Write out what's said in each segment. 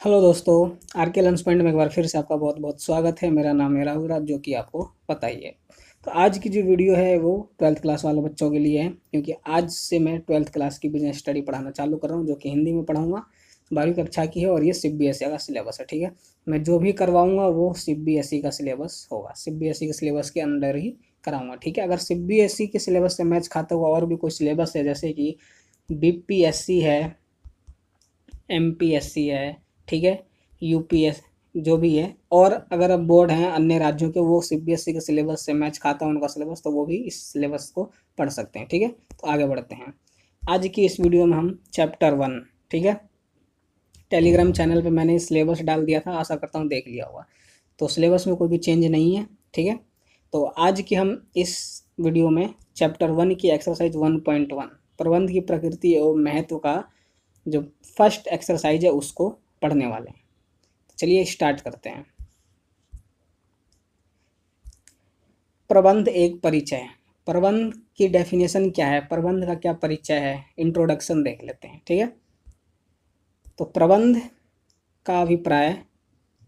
Hello दोस्तों। Are के lunch point में एक बार फिर से आपका बहुत बहुत स्वागत है। मेरा नाम है राहुल राज, जो कि आपको पता ही है। तो आज की जो वीडियो है वो ट्वेल्थ क्लास वाले बच्चों के लिए है, क्योंकि आज से मैं ट्वेल्थ क्लास की बिजनेस स्टडी पढ़ाना चालू कर रहा हूँ, जो कि हिंदी में पढ़ाऊँगा। 12वीं कक्षा की है और ये CBSE का सिलेबस है। ठीक है, मैं जो भी करवाऊँगा वो CBSE का सिलेबस होगा, CBSE के सिलेबस के अंडर ही कराऊँगा। ठीक है, अगर CBSE के सिलेबस से मैच खाता हुआ और भी कोई सिलेबस है, जैसे कि BPSC है, MPSC है, ठीक है, UPS, जो भी है, और अगर अब बोर्ड हैं अन्य राज्यों के, वो CBSE के सिलेबस से मैच खाता है उनका सिलेबस, तो वो भी इस सिलेबस को पढ़ सकते हैं। ठीक है, तो आगे बढ़ते हैं। आज की इस वीडियो में हम चैप्टर 1, ठीक है, टेलीग्राम चैनल पे मैंने सिलेबस डाल दिया था, आशा करता हूँ देख लिया होगा। तो सिलेबस में कोई भी चेंज नहीं है। ठीक है, तो आज की हम इस वीडियो में चैप्टर 1 की एक्सरसाइज 1.1 प्रबंध की प्रकृति एवं महत्व का जो फर्स्ट एक्सरसाइज है उसको पढ़ने वाले हैं। चलिए स्टार्ट करते हैं। प्रबंध एक परिचय। प्रबंध की डेफिनेशन क्या है, प्रबंध का क्या परिचय है, इंट्रोडक्शन देख लेते हैं। ठीक है, तो प्रबंध का अभिप्राय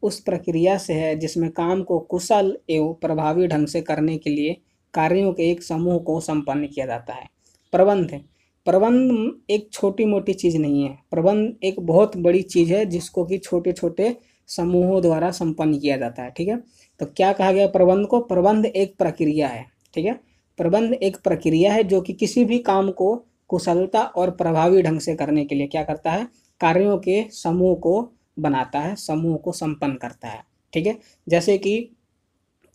उस प्रक्रिया से है जिसमें काम को कुशल एवं प्रभावी ढंग से करने के लिए कार्यों के एक समूह को संपन्न किया जाता है। प्रबंध प्रबंध एक छोटी मोटी चीज़ नहीं है, प्रबंध एक बहुत बड़ी चीज़ है जिसको कि छोटे छोटे समूहों द्वारा संपन्न किया जाता है। ठीक है, तो क्या कहा गया प्रबंध को, प्रबंध एक प्रक्रिया है। ठीक है, प्रबंध एक प्रक्रिया है जो कि किसी भी काम को कुशलता और प्रभावी ढंग से करने के लिए क्या करता है, कार्यों के समूह को बनाता है, समूह को संपन्न करता है। ठीक है, जैसे कि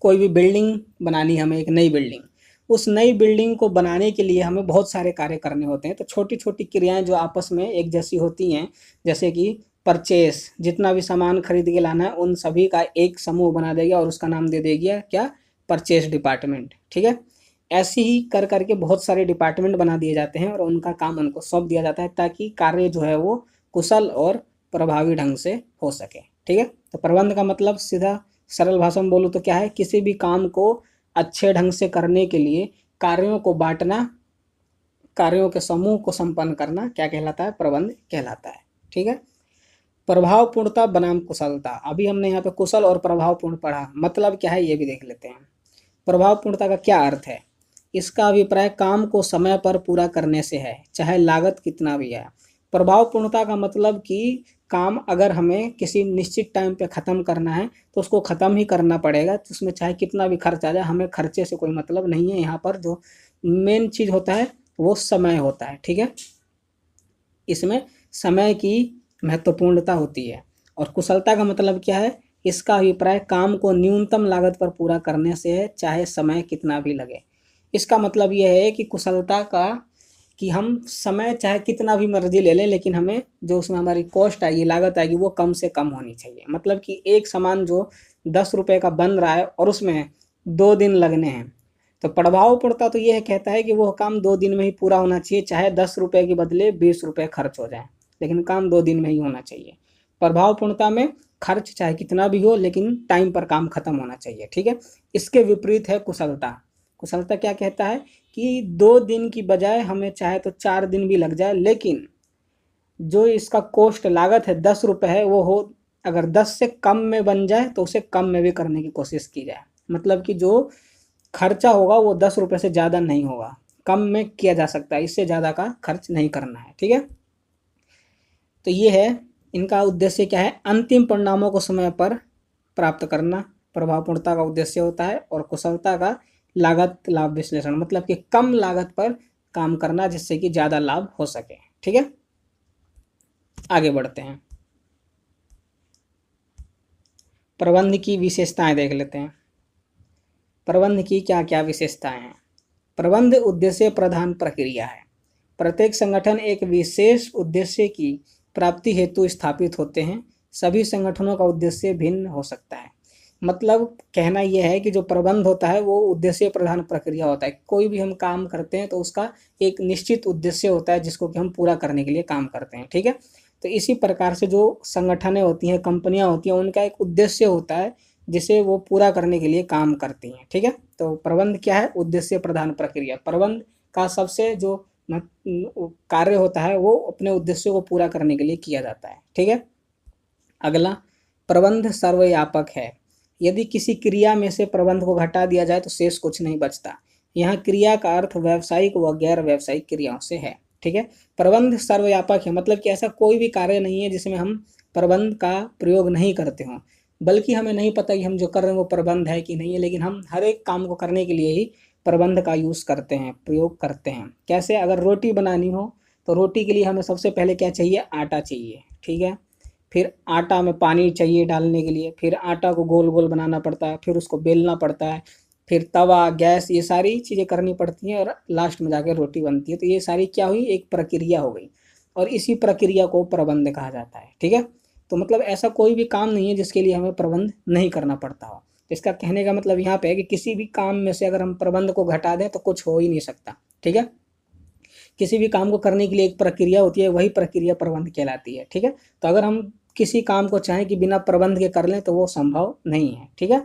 कोई भी बिल्डिंग बनानी है, हमें एक नई बिल्डिंग, उस नई बिल्डिंग को बनाने के लिए हमें बहुत सारे कार्य करने होते हैं। तो छोटी छोटी क्रियाएं जो आपस में एक जैसी होती हैं, जैसे कि परचेस, जितना भी सामान खरीद के लाना है उन सभी का एक समूह बना देगा और उसका नाम दे देगी क्या, परचेस डिपार्टमेंट। ठीक है, ऐसे ही कर करके बहुत सारे डिपार्टमेंट बना दिए जाते हैं और उनका काम उनको सौंप दिया जाता है, ताकि कार्य जो है वो कुशल और प्रभावी ढंग से हो सके। ठीक है, तो प्रबंध का मतलब सीधा सरल भाषा में बोलूँ तो क्या है, किसी भी काम को अच्छे ढंग से करने के लिए कार्यों को बांटना, कार्यों के समूह को संपन्न करना क्या कहलाता है, प्रबंध कहलाता है। ठीक है, प्रभावपूर्णता बनाम कुशलता। अभी हमने यहाँ पे कुशल और प्रभावपूर्ण पढ़ा, मतलब क्या है ये भी देख लेते हैं। प्रभावपूर्णता का क्या अर्थ है, इसका अभिप्राय काम को समय पर पूरा करने से है, चाहे लागत कितना भी है। प्रभावपूर्णता का मतलब कि काम अगर हमें किसी निश्चित टाइम पे ख़त्म करना है तो उसको ख़त्म ही करना पड़ेगा, तो उसमें चाहे कितना भी खर्च आ जाए, हमें खर्चे से कोई मतलब नहीं है। यहाँ पर जो मेन चीज़ होता है वो समय होता है। ठीक है, इसमें समय की महत्वपूर्णता होती है। और कुशलता का मतलब क्या है, इसका अभिप्राय काम को न्यूनतम लागत पर पूरा करने से है, चाहे समय कितना भी लगे। इसका मतलब यह है कि कुशलता का कि हम समय चाहे कितना भी मर्जी ले लें, लेकिन हमें जो उसमें हमारी कॉस्ट आएगी, लागत आएगी, वो कम से कम होनी चाहिए। मतलब कि एक सामान जो 10 रुपये का बन रहा है और उसमें 2 दिन लगने हैं, तो प्रभावपूर्णता तो यह कहता है कि वो काम 2 दिन में ही पूरा होना चाहिए, चाहे 10 रुपये के बदले 20 रुपये खर्च हो जाए, लेकिन काम 2 दिन में ही होना चाहिए। प्रभावपूर्णता में खर्च चाहे कितना भी हो, लेकिन टाइम पर काम खत्म होना चाहिए। ठीक है, इसके विपरीत है कुशलता। कुशलता क्या कहता है कि 2 दिन की बजाय हमें चाहे तो 4 दिन भी लग जाए, लेकिन जो इसका कॉस्ट लागत है 10 रुपये है, वो हो अगर 10 से कम में बन जाए तो उसे कम में भी करने की कोशिश की जाए। मतलब कि जो खर्चा होगा वो 10 रुपये से ज़्यादा नहीं होगा, कम में किया जा सकता है, इससे ज़्यादा का खर्च नहीं करना है। ठीक है, तो ये है, इनका उद्देश्य क्या है, अंतिम परिणामों को समय पर प्राप्त करना प्रभावपूर्णता का उद्देश्य होता है। और कुशलता का लागत लाभ विश्लेषण, मतलब कि कम लागत पर काम करना जिससे कि ज़्यादा लाभ हो सके। ठीक है, आगे बढ़ते हैं। प्रबंध की विशेषताएं देख लेते हैं। प्रबंध की क्या क्या विशेषताएं हैं। प्रबंध उद्देश्य प्रधान प्रक्रिया है। प्रत्येक संगठन एक विशेष उद्देश्य की प्राप्ति हेतु स्थापित होते हैं। सभी संगठनों का उद्देश्य भिन्न हो सकता है। मतलब कहना यह है कि जो प्रबंध होता है वो उद्देश्य प्रधान प्रक्रिया होता है। कोई भी हम काम करते हैं तो उसका एक निश्चित उद्देश्य होता है जिसको कि हम पूरा करने के लिए काम करते हैं। ठीक है, तो इसी प्रकार से जो संगठनें होती हैं, कंपनियां होती हैं, उनका एक उद्देश्य होता है जिसे वो पूरा करने के लिए काम करती हैं। ठीक है, तो प्रबंध क्या है, उद्देश्य प्रधान प्रक्रिया। प्रबंध का सबसे जो कार्य होता है वो अपने उद्देश्य को पूरा करने के लिए किया जाता है। ठीक है, अगला, प्रबंध सर्वव्यापक है। यदि किसी क्रिया में से प्रबंध को घटा दिया जाए तो शेष कुछ नहीं बचता। यहाँ क्रिया का अर्थ व्यावसायिक व गैर व्यावसायिक क्रियाओं से है। ठीक है, प्रबंध सर्वव्यापक है मतलब कि ऐसा कोई भी कार्य नहीं है जिसमें हम प्रबंध का प्रयोग नहीं करते हों, बल्कि हमें नहीं पता कि हम जो कर रहे हैं वो प्रबंध है कि नहीं है, लेकिन हम हर एक काम को करने के लिए ही प्रबंध का यूज़ करते हैं, प्रयोग करते हैं। कैसे, अगर रोटी बनानी हो तो रोटी के लिए हमें सबसे पहले क्या चाहिए, आटा चाहिए। ठीक है, फिर आटा में पानी चाहिए डालने के लिए, फिर आटा को गोल गोल बनाना पड़ता है, फिर उसको बेलना पड़ता है, फिर तवा, गैस, ये सारी चीज़ें करनी पड़ती हैं और लास्ट में जाकर रोटी बनती है। तो ये सारी क्या हुई, एक प्रक्रिया हो गई, और इसी प्रक्रिया को प्रबंध कहा जाता है। ठीक है, तो मतलब ऐसा कोई भी काम नहीं है जिसके लिए हमें प्रबंध नहीं करना पड़ता हो। इसका कहने का मतलब यहाँ पे है कि किसी भी काम में से अगर हम प्रबंध को घटा दें तो कुछ हो ही नहीं सकता। ठीक है, किसी भी काम को करने के लिए एक प्रक्रिया होती है, वही प्रक्रिया प्रबंध कहलाती है। ठीक है, तो अगर हम किसी काम को चाहें कि बिना प्रबंध के कर लें तो वो संभव नहीं है। ठीक है,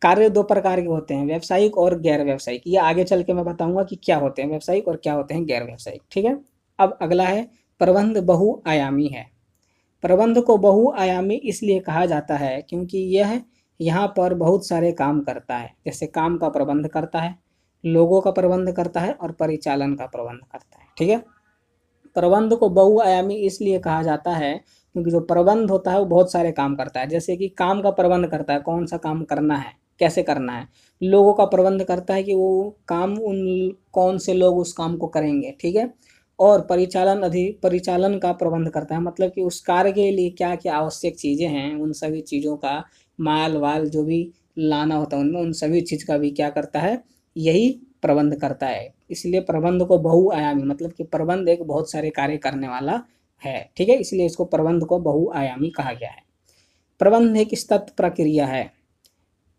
कार्य दो प्रकार के होते हैं, व्यावसायिक और गैर व्यावसायिक। ये आगे चल के मैं बताऊंगा कि क्या होते हैं व्यावसायिक और क्या होते हैं गैर व्यावसायिक। ठीक है, अब अगला है, प्रबंध बहुआयामी है। प्रबंध को बहुआयामी इसलिए कहा जाता है क्योंकि यह यहाँ पर बहुत सारे काम करता है। जैसे काम का प्रबंध करता है, लोगों का प्रबंध करता है और परिचालन का प्रबंध करता है। ठीक है, प्रबंध को बहुआयामी इसलिए कहा जाता है क्योंकि जो प्रबंध होता है वो बहुत सारे काम करता है। जैसे कि काम का प्रबंध करता है, कौन सा काम करना है, कैसे करना है। लोगों का प्रबंध करता है कि वो काम उन कौन से लोग उस काम को करेंगे। ठीक है, और परिचालन का प्रबंध करता है, मतलब कि उस कार्य के लिए क्या क्या आवश्यक चीज़ें हैं, उन सभी चीज़ों का, माल वाल जो भी लाना होता है उनमें, उन सभी चीज़ का भी क्या करता है, यही प्रबंध करता है। इसलिए प्रबंध को बहुआयामी, मतलब कि प्रबंध एक बहुत सारे कार्य करने वाला है। ठीक है, इसलिए इसको प्रबंध को बहुआयामी कहा गया है। प्रबंध एक सतत प्रक्रिया है।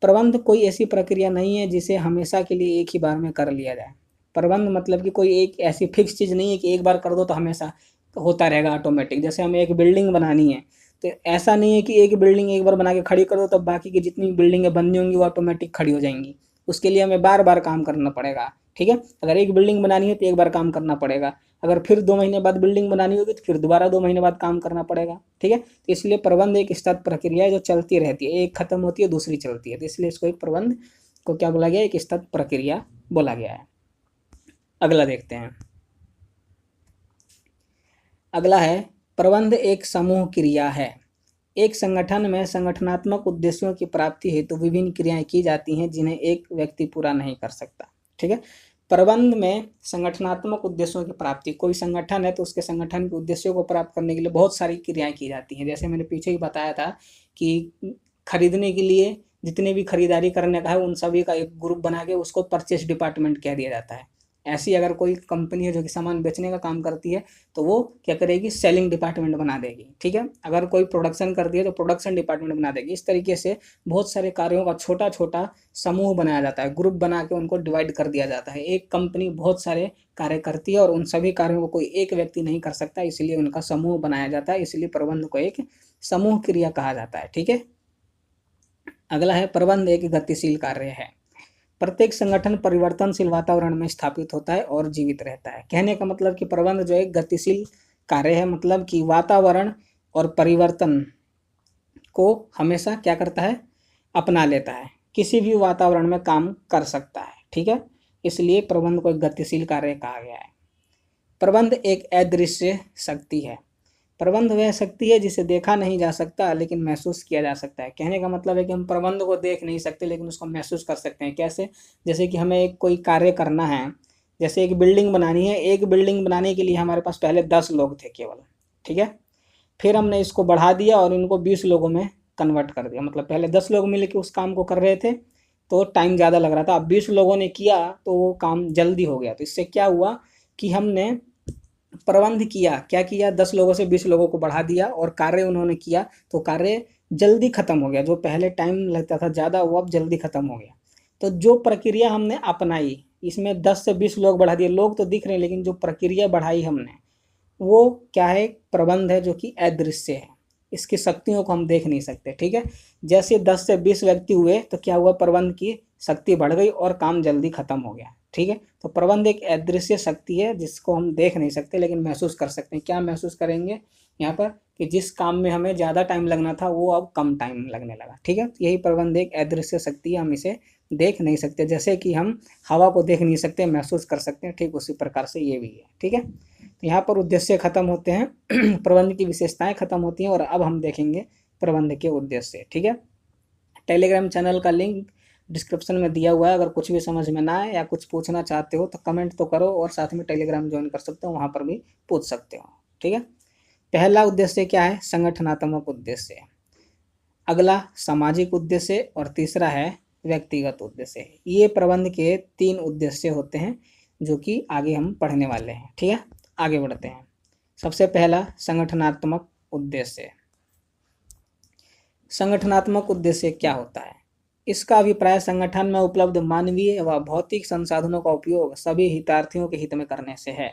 प्रबंध कोई ऐसी प्रक्रिया नहीं है जिसे हमेशा के लिए एक ही बार में कर लिया जाए। प्रबंध मतलब कि कोई एक ऐसी फिक्स चीज़ नहीं है कि एक बार कर दो तो हमेशा होता रहेगा ऑटोमेटिक। जैसे हमें एक बिल्डिंग बनानी है तो ऐसा नहीं है कि एक बिल्डिंग एक बार बना के खड़ी कर दो तब बाकी की जितनी बिल्डिंगें बननी होंगी वो ऑटोमेटिक खड़ी हो जाएंगी। उसके लिए हमें बार बार काम करना पड़ेगा। ठीक है, अगर एक बिल्डिंग बनानी है तो एक बार काम करना पड़ेगा, अगर फिर 2 महीने बाद बिल्डिंग बनानी होगी तो फिर दोबारा 2 महीने बाद काम करना पड़ेगा। ठीक है, तो इसलिए प्रबंध एक सतत प्रक्रिया है जो चलती रहती है, एक खत्म होती है दूसरी चलती है, तो इसलिए इसको एक प्रबंध को क्या बोला गया, एक सतत प्रक्रिया बोला गया है। अगला देखते हैं, अगला है, प्रबंध एक समूह क्रिया है। एक संगठन में संगठनात्मक उद्देश्यों की प्राप्ति हेतु तो विभिन्न क्रियाएं की जाती हैं जिन्हें एक व्यक्ति पूरा नहीं कर सकता। ठीक है, प्रबंध में संगठनात्मक उद्देश्यों की प्राप्ति, कोई संगठन है तो उसके संगठन के उद्देश्यों को प्राप्त करने के लिए बहुत सारी क्रियाएं की जाती हैं। जैसे मैंने पीछे ही बताया था कि खरीदने के लिए जितने भी खरीदारी करने का है उन सभी का एक ग्रुप बना के उसको परचेस डिपार्टमेंट कह दिया जाता है। ऐसी अगर कोई कंपनी है जो कि सामान बेचने का काम करती है तो वो क्या करेगी, सेलिंग डिपार्टमेंट बना देगी। ठीक है, अगर कोई प्रोडक्शन करती है तो प्रोडक्शन डिपार्टमेंट बना देगी। इस तरीके से बहुत सारे कार्यों का छोटा छोटा समूह बनाया जाता है, ग्रुप बना के उनको डिवाइड कर दिया जाता है। एक कंपनी बहुत सारे कार्य करती है और उन सभी कार्यों को कोई एक व्यक्ति नहीं कर सकता, इसलिए उनका समूह बनाया जाता है, इसलिए प्रबंध को एक समूह क्रिया कहा जाता है। ठीक है, अगला है, प्रबंध एक गतिशील कार्य है। प्रत्येक संगठन परिवर्तनशील वातावरण में स्थापित होता है और जीवित रहता है। कहने का मतलब कि प्रबंध जो एक गतिशील कार्य है, मतलब कि वातावरण और परिवर्तन को हमेशा क्या करता है, अपना लेता है, किसी भी वातावरण में काम कर सकता है। ठीक है, इसलिए प्रबंध को एक गतिशील कार्य कहा गया है। प्रबंध एक अदृश्य शक्ति है। प्रबंध वह शक्ति है जिसे देखा नहीं जा सकता लेकिन महसूस किया जा सकता है। कहने का मतलब है कि हम प्रबंध को देख नहीं सकते लेकिन उसको महसूस कर सकते हैं। कैसे, जैसे कि हमें एक कोई कार्य करना है, जैसे एक बिल्डिंग बनानी है, एक बिल्डिंग बनाने के लिए हमारे पास पहले 10 लोग थे केवल। ठीक है, फिर हमने इसको बढ़ा दिया और इनको 20 लोगों में कन्वर्ट कर दिया। मतलब पहले 10 लोग मिल के उस काम को कर रहे थे तो टाइम ज़्यादा लग रहा था, अब 20 लोगों ने किया तो वो काम जल्दी हो गया। तो इससे क्या हुआ कि हमने प्रबंध किया, क्या किया, 10 लोगों से 20 लोगों को बढ़ा दिया और कार्य उन्होंने किया तो कार्य जल्दी खत्म हो गया। जो पहले टाइम लगता था ज़्यादा वो अब जल्दी खत्म हो गया। तो जो प्रक्रिया हमने अपनाई, इसमें 10 से 20 लोग बढ़ा दिए, लोग तो दिख रहे हैं लेकिन जो प्रक्रिया बढ़ाई हमने वो क्या है, प्रबंध है जो कि अदृश्य है, इसकी शक्तियों को हम देख नहीं सकते। ठीक है, जैसे 10 से 20 व्यक्ति हुए तो क्या हुआ, प्रबंध की शक्ति बढ़ गई और काम जल्दी खत्म हो गया। ठीक है, तो प्रबंध एक अदृश्य शक्ति है जिसको हम देख नहीं सकते लेकिन महसूस कर सकते हैं। क्या महसूस करेंगे यहाँ पर, कि जिस काम में हमें ज़्यादा टाइम लगना था वो अब कम टाइम लगने लगा। ठीक है, यही प्रबंध एक अदृश्य शक्ति है, हम इसे देख नहीं सकते। जैसे कि हम हवा को देख नहीं सकते, महसूस कर सकते हैं, ठीक उसी प्रकार से ये भी है। ठीक है, तो यहाँ पर उद्देश्य खत्म होते हैं प्रबंध की विशेषताएं खत्म होती हैं और अब हम देखेंगे प्रबंध के उद्देश्य। ठीक है, टेलीग्राम चैनल का लिंक डिस्क्रिप्शन में दिया हुआ है। अगर कुछ भी समझ में ना आए या कुछ पूछना चाहते हो तो कमेंट तो करो, और साथ में टेलीग्राम ज्वाइन कर सकते हो, वहाँ पर भी पूछ सकते हो। ठीक है, पहला उद्देश्य क्या है, संगठनात्मक उद्देश्य। अगला सामाजिक उद्देश्य और तीसरा है व्यक्तिगत उद्देश्य। ये प्रबंध के 3 उद्देश्य होते हैं जो कि आगे हम पढ़ने वाले हैं। ठीक है, आगे बढ़ते हैं। सबसे पहला संगठनात्मक उद्देश्य। संगठनात्मक उद्देश्य क्या होता है? इसका अभिप्राय संगठन में उपलब्ध मानवीय व भौतिक संसाधनों का उपयोग सभी हितार्थियों के हित में करने से है।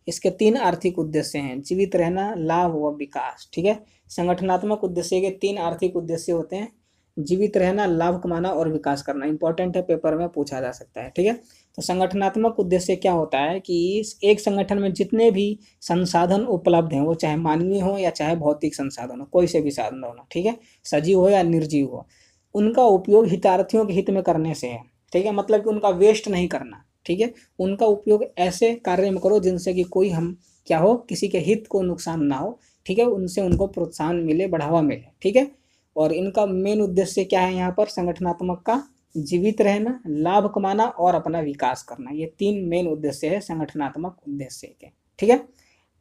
इसके 3 आर्थिक उद्देश्य हैं, जीवित रहना, लाभ व विकास। ठीक है, संगठनात्मक उद्देश्य के 3 आर्थिक उद्देश्य होते हैं, जीवित रहना, लाभ कमाना और विकास करना। इंपॉर्टेंट है, पेपर में पूछा जा सकता है। ठीक है, तो संगठनात्मक उद्देश्य क्या होता है कि एक संगठन में जितने भी संसाधन उपलब्ध हैं, वो चाहे मानवीय हो या चाहे भौतिक संसाधन हो, कोई से भी साधन हो, ठीक है, सजीव हो या निर्जीव हो, उनका उपयोग हितार्थियों के हित में करने से है। ठीक है, मतलब कि उनका वेस्ट नहीं करना। ठीक है, उनका उपयोग ऐसे कार्य में करो जिनसे कि कोई हम क्या हो, किसी के हित को नुकसान ना हो। ठीक है, उनसे उनको प्रोत्साहन मिले, बढ़ावा मिले। ठीक है, और इनका मेन उद्देश्य क्या है यहाँ पर संगठनात्मक का, जीवित रहना, लाभ कमाना और अपना विकास करना। ये 3 मेन उद्देश्य है संगठनात्मक उद्देश्य के। ठीक है,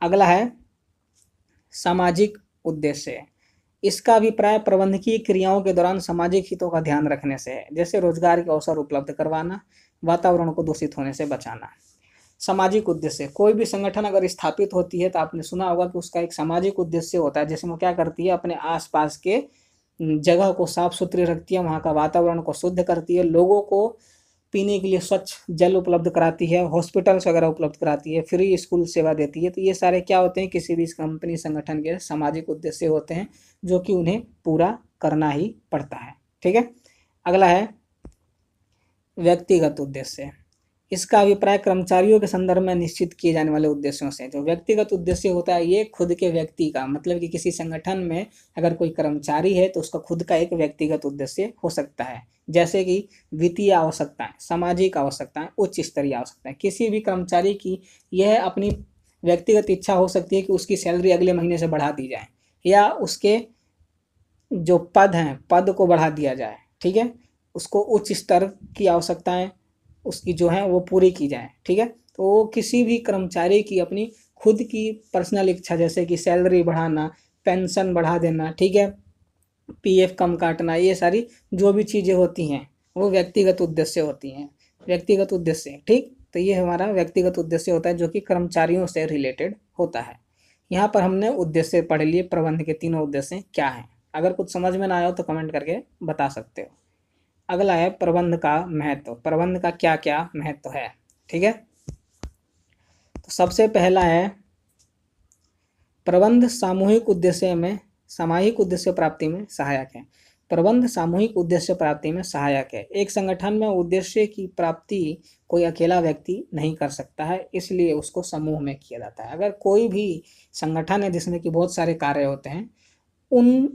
अगला है सामाजिक उद्देश्य। इसका अभिप्राय प्रबंधकीय क्रियाओं के दौरान सामाजिक हितों का ध्यान रखने से है, जैसे रोजगार के अवसर उपलब्ध करवाना, वातावरण को दूषित होने से बचाना। सामाजिक उद्देश्य, कोई भी संगठन अगर स्थापित होती है तो आपने सुना होगा कि उसका एक सामाजिक उद्देश्य होता है, जिसमें वो क्या करती है, अपने आसपास के जगह को साफ सुथरी रखती है, वहाँ का वातावरण को शुद्ध करती है, लोगों को पीने के लिए स्वच्छ जल उपलब्ध कराती है, हॉस्पिटल्स वगैरह उपलब्ध कराती है, फ्री स्कूल सेवा देती है। तो ये सारे क्या होते हैं, किसी भी कंपनी संगठन के सामाजिक उद्देश्य होते हैं जो कि उन्हें पूरा करना ही पड़ता है। ठीक है, अगला है व्यक्तिगत उद्देश्य। इसका अभिप्राय कर्मचारियों के संदर्भ में निश्चित किए जाने वाले उद्देश्यों से। जो व्यक्तिगत उद्देश्य होता है ये खुद के व्यक्ति का, मतलब कि किसी संगठन में अगर कोई कर्मचारी है तो उसका खुद का एक व्यक्तिगत उद्देश्य हो सकता है, जैसे कि वित्तीय आवश्यकताएं, सामाजिक आवश्यकताएं, उच्च स्तरीय आवश्यकताएं। किसी भी कर्मचारी की यह अपनी व्यक्तिगत इच्छा हो सकती है कि उसकी सैलरी अगले महीने से बढ़ा दी जाए, या उसके जो पद हैं पद को बढ़ा दिया जाए। ठीक है, उसको उच्च स्तर की आवश्यकताएं उसकी जो है वो पूरी की जाए। ठीक है, तो किसी भी कर्मचारी की अपनी खुद की पर्सनल इच्छा, जैसे कि सैलरी बढ़ाना, पेंशन बढ़ा देना, ठीक है, पीएफ कम काटना, ये सारी जो भी चीज़ें होती हैं वो व्यक्तिगत उद्देश्य होती हैं। व्यक्तिगत उद्देश्य, ठीक, तो ये हमारा व्यक्तिगत उद्देश्य होता है जो कि कर्मचारियों से रिलेटेड होता है। यहाँ पर हमने उद्देश्य पढ़ लिए, प्रबंध के 3 उद्देश्य क्या हैं। अगर कुछ समझ में ना आया हो तो कमेंट करके बता सकते हो। अगला है प्रबंध का महत्व। प्रबंध का क्या क्या महत्व है? ठीक है, तो सबसे पहला है प्रबंध सामूहिक उद्देश्य प्राप्ति में सहायक है। प्रबंध सामूहिक उद्देश्य प्राप्ति में सहायक है। एक संगठन में उद्देश्य की प्राप्ति कोई अकेला व्यक्ति नहीं कर सकता है, इसलिए उसको समूह में किया जाता है। अगर कोई भी संगठन है जिसमें कि बहुत सारे कार्य होते हैं, उन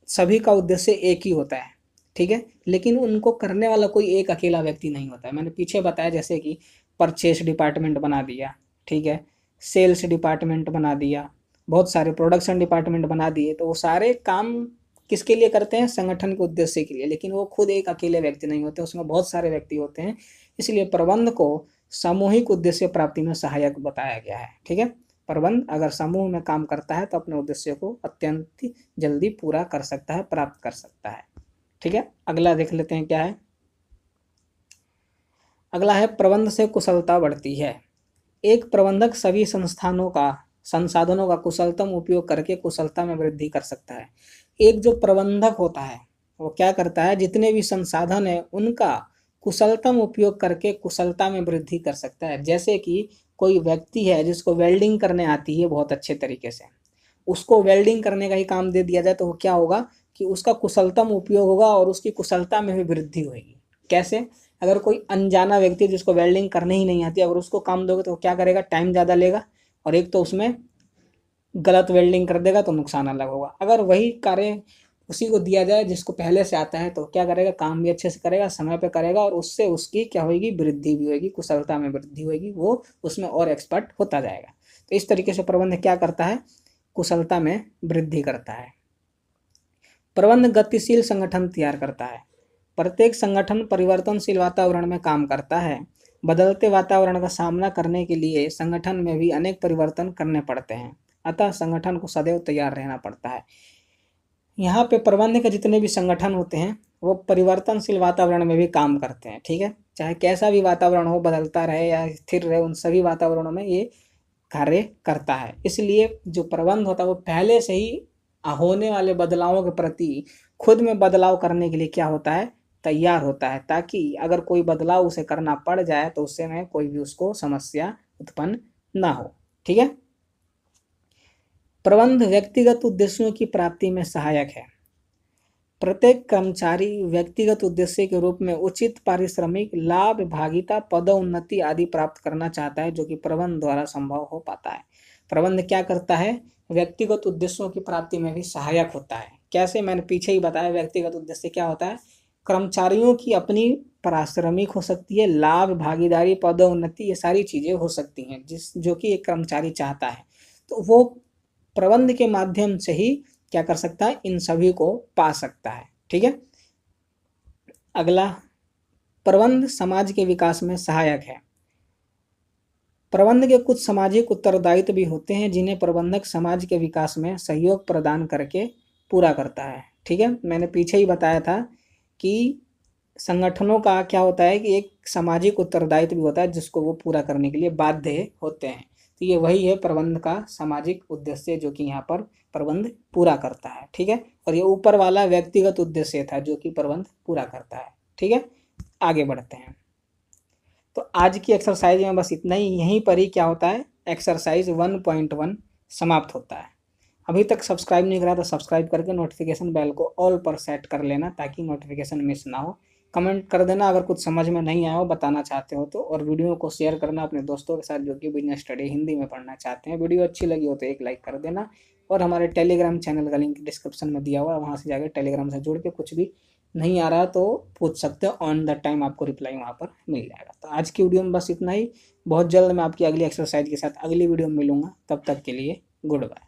सभी का उद्देश्य एक ही होता है। ठीक है, लेकिन उनको करने वाला कोई एक अकेला व्यक्ति नहीं होता है। मैंने पीछे बताया, जैसे कि परचेस डिपार्टमेंट बना दिया, ठीक है, सेल्स डिपार्टमेंट बना दिया, बहुत सारे प्रोडक्शन डिपार्टमेंट बना दिए, तो वो सारे काम किसके लिए करते हैं? संगठन के उद्देश्य के लिए। लेकिन वो खुद एक अकेले व्यक्ति नहीं होते, उसमें बहुत सारे व्यक्ति होते हैं, इसलिए प्रबंध को सामूहिक उद्देश्य प्राप्ति में सहायक बताया गया है। ठीक है, प्रबंध अगर समूह में काम करता है तो अपने उद्देश्य को अत्यंत जल्दी पूरा कर सकता है, प्राप्त कर सकता है। ठीक है, अगला देख लेते हैं क्या है। अगला है प्रबंध से कुशलता बढ़ती है। एक प्रबंधक सभी संसाधनों का कुशलतम उपयोग करके कुशलता में वृद्धि कर सकता है। एक जो प्रबंधक होता है वो क्या करता है, जितने भी संसाधन है उनका कुशलतम उपयोग करके कुशलता में वृद्धि कर सकता है। जैसे कि कोई व्यक्ति है जिसको वेल्डिंग करने आती है बहुत अच्छे तरीके से, उसको वेल्डिंग करने का ही काम दे दिया जाए तो वो क्या होगा कि उसका कुशलतम उपयोग होगा और उसकी कुशलता में भी वृद्धि होगी। कैसे? अगर कोई अनजाना व्यक्ति जिसको वेल्डिंग करने ही नहीं आती, अगर उसको काम दोगे तो क्या करेगा, टाइम ज़्यादा लेगा और एक तो उसमें गलत वेल्डिंग कर देगा तो नुकसान अलग होगा। अगर वही कार्य उसी को दिया जाए जिसको पहले से आता है तो क्या करेगा, काम भी अच्छे से करेगा, समय पे करेगा और उससे उसकी क्या होगी, वृद्धि भी होगी, कुशलता में वृद्धि होगी, वो उसमें और एक्सपर्ट होता जाएगा। तो इस तरीके से प्रबंध क्या करता है, कुशलता में वृद्धि करता है। प्रबंध गतिशील संगठन तैयार करता है। प्रत्येक संगठन परिवर्तनशील वातावरण में काम करता है। बदलते वातावरण का सामना करने के लिए संगठन में भी अनेक परिवर्तन करने पड़ते हैं, अतः संगठन को सदैव तैयार रहना पड़ता है। यहाँ पे प्रबंध के जितने भी संगठन होते हैं वो परिवर्तनशील वातावरण में भी काम करते हैं, ठीक है, चाहे कैसा भी वातावरण हो, बदलता रहे या स्थिर रहे, उन सभी वातावरणों में ये कार्य करता है। इसलिए जो प्रबंध होता है वो पहले से ही होने वाले बदलावों के प्रति खुद में बदलाव करने के लिए क्या होता है, तैयार होता है, ताकि अगर कोई बदलाव उसे करना पड़ जाए तो उससे में कोई भी उसको समस्या उत्पन्न ना हो, ठीक है। प्रबंध व्यक्तिगत उद्देश्यों की प्राप्ति में सहायक है। प्रत्येक कर्मचारी व्यक्तिगत उद्देश्य के रूप में उचित पारिश्रमिक लाभ, भागीता, पदोन्नति आदि प्राप्त करना चाहता है, जो कि प्रबंध द्वारा संभव हो पाता है। प्रबंध क्या करता है, व्यक्तिगत उद्देश्यों की प्राप्ति में भी सहायक होता है। कैसे, मैंने पीछे ही बताया, व्यक्तिगत उद्देश्य क्या होता है, कर्मचारियों की अपनी पारिश्रमिक हो सकती है, लाभ, भागीदारी, पदोन्नति, ये सारी चीजें हो सकती हैं जो कि एक कर्मचारी चाहता है, तो वो प्रबंध के माध्यम से ही क्या कर सकता है, इन सभी को पा सकता है, ठीक है। अगला, प्रबंध समाज के विकास में सहायक है। प्रबंध के कुछ सामाजिक उत्तरदायित्व भी होते हैं जिन्हें प्रबंधक समाज के विकास में सहयोग प्रदान करके पूरा करता है, ठीक है। मैंने पीछे ही बताया था कि संगठनों का क्या होता है कि एक सामाजिक उत्तरदायित्व भी होता है जिसको वो पूरा करने के लिए बाध्य होते हैं। तो ये वही है प्रबंध का सामाजिक उद्देश्य जो कि यहाँ पर प्रबंध पूरा करता है, ठीक है। और ये ऊपर वाला व्यक्तिगत उद्देश्य था जो कि प्रबंध पूरा करता है, ठीक है। आगे बढ़ते हैं। तो आज की एक्सरसाइज में बस इतना ही, यहीं पर ही क्या होता है, एक्सरसाइज 1.1 समाप्त होता है। अभी तक सब्सक्राइब नहीं करा तो सब्सक्राइब करके नोटिफिकेशन बेल को ऑल पर सेट कर लेना ताकि नोटिफिकेशन मिस ना हो। कमेंट कर देना अगर कुछ समझ में नहीं आया हो, बताना चाहते हो तो, और वीडियो को शेयर करना अपने दोस्तों के साथ जो कि बिजनेस स्टडी हिंदी में पढ़ना चाहते हैं। वीडियो अच्छी लगी हो तो एक लाइक कर देना और हमारे टेलीग्राम चैनल का लिंक डिस्क्रिप्शन में दिया हुआ है, वहाँ से जाकर टेलीग्राम से जुड़ के कुछ भी नहीं आ रहा तो पूछ सकते हो, ऑन द टाइम आपको रिप्लाई वहाँ पर मिल जाएगा। तो आज की वीडियो में बस इतना ही। बहुत जल्द मैं आपकी अगली एक्सरसाइज के साथ अगली वीडियो में मिलूंगा, तब तक के लिए गुड बाय।